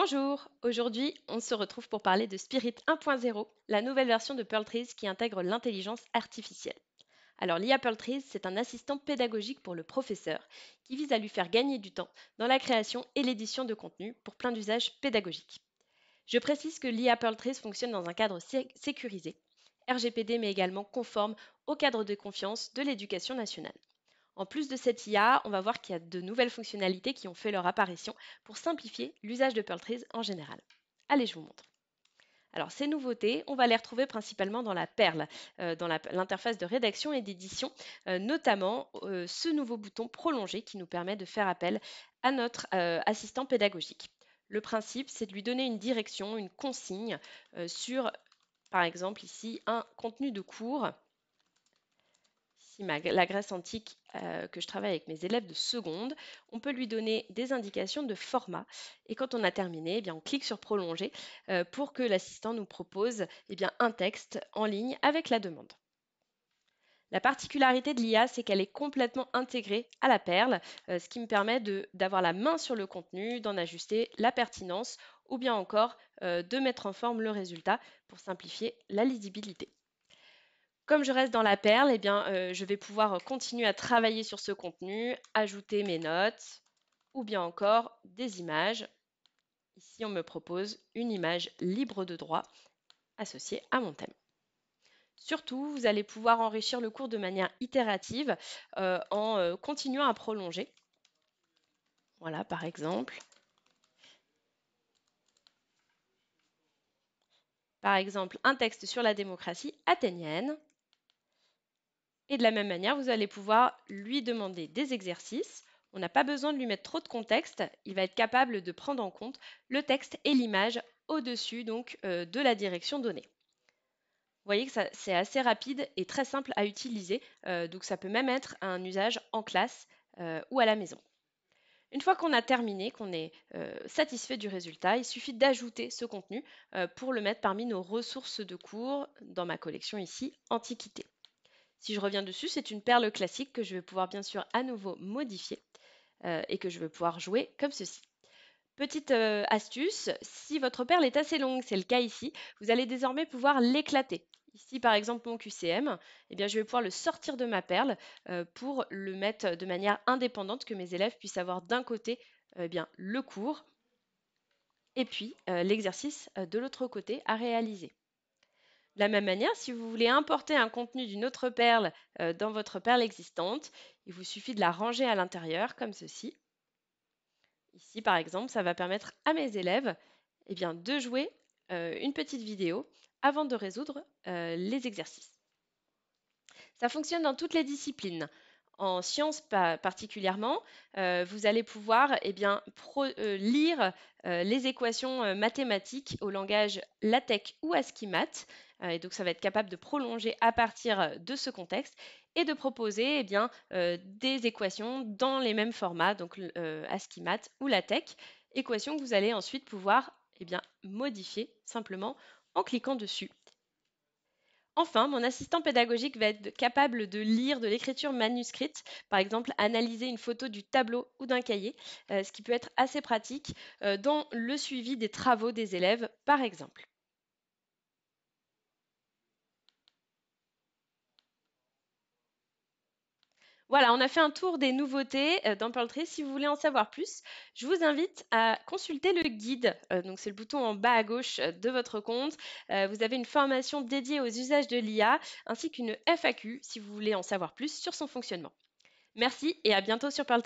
Bonjour, aujourd'hui on se retrouve pour parler de Spirit 1.0, la nouvelle version de Pearl qui intègre l'intelligence artificielle. Alors l'IA Pearl c'est un assistant pédagogique pour le professeur qui vise à lui faire gagner du temps dans la création et l'édition de contenu pour plein d'usages pédagogiques. Je précise que l'IA Pearl fonctionne dans un cadre sécurisé, RGPD mais également conforme au cadre de confiance de l'éducation nationale. En plus de cette IA, on va voir qu'il y a de nouvelles fonctionnalités qui ont fait leur apparition pour simplifier l'usage de Pearl en général. Allez, je vous montre. Alors, ces nouveautés, on va les retrouver principalement dans la Perle, dans l'interface de rédaction et d'édition, notamment ce nouveau bouton prolongé qui nous permet de faire appel à notre assistant pédagogique. Le principe, c'est de lui donner une direction, une consigne sur, par exemple, ici, un contenu de cours. Ici, la Grèce antique que je travaille avec mes élèves de seconde, on peut lui donner des indications de format. Et quand on a terminé, eh bien, on clique sur prolonger pour que l'assistant nous propose un texte en ligne avec la demande. La particularité de l'IA, c'est qu'elle est complètement intégrée à la perle, ce qui me permet d'avoir la main sur le contenu, d'en ajuster la pertinence ou bien encore de mettre en forme le résultat pour simplifier la lisibilité. Comme je reste dans la perle, je vais pouvoir continuer à travailler sur ce contenu, ajouter mes notes ou bien encore des images. Ici, on me propose une image libre de droit associée à mon thème. Surtout, vous allez pouvoir enrichir le cours de manière itérative en continuant à prolonger. Voilà, par exemple. Par exemple, un texte sur la démocratie athénienne. Et de la même manière, vous allez pouvoir lui demander des exercices. On n'a pas besoin de lui mettre trop de contexte. Il va être capable de prendre en compte le texte et l'image au-dessus de la direction donnée. Vous voyez que c'est assez rapide et très simple à utiliser. Donc ça peut même être un usage en classe ou à la maison. Une fois qu'on a terminé, qu'on est satisfait du résultat, il suffit d'ajouter ce contenu pour le mettre parmi nos ressources de cours dans ma collection ici, Antiquité. Si je reviens dessus, c'est une perle classique que je vais pouvoir bien sûr à nouveau modifier et que je vais pouvoir jouer comme ceci. Petite astuce, si votre perle est assez longue, c'est le cas ici, vous allez désormais pouvoir l'éclater. Ici, par exemple, mon QCM, je vais pouvoir le sortir de ma perle pour le mettre de manière indépendante, que mes élèves puissent avoir d'un côté le cours et puis l'exercice de l'autre côté à réaliser. De la même manière, si vous voulez importer un contenu d'une autre perle dans votre perle existante, il vous suffit de la ranger à l'intérieur comme ceci. Ici, par exemple, ça va permettre à mes élèves de jouer une petite vidéo avant de résoudre les exercices. Ça fonctionne dans toutes les disciplines. En sciences particulièrement, vous allez pouvoir lire les équations mathématiques au langage LaTeX ou ASCII-Math. Et donc, ça va être capable de prolonger à partir de ce contexte et de proposer des équations dans les mêmes formats, donc ASCII-Math ou LaTeX, équations que vous allez ensuite pouvoir modifier simplement en cliquant dessus. Enfin, mon assistant pédagogique va être capable de lire de l'écriture manuscrite, par exemple analyser une photo du tableau ou d'un cahier, ce qui peut être assez pratique dans le suivi des travaux des élèves, par exemple. Voilà, on a fait un tour des nouveautés dans Pearl Si vous voulez en savoir plus, je vous invite à consulter le guide. Donc c'est le bouton en bas à gauche de votre compte. Vous avez une formation dédiée aux usages de l'IA ainsi qu'une FAQ si vous voulez en savoir plus sur son fonctionnement. Merci et à bientôt sur Pearl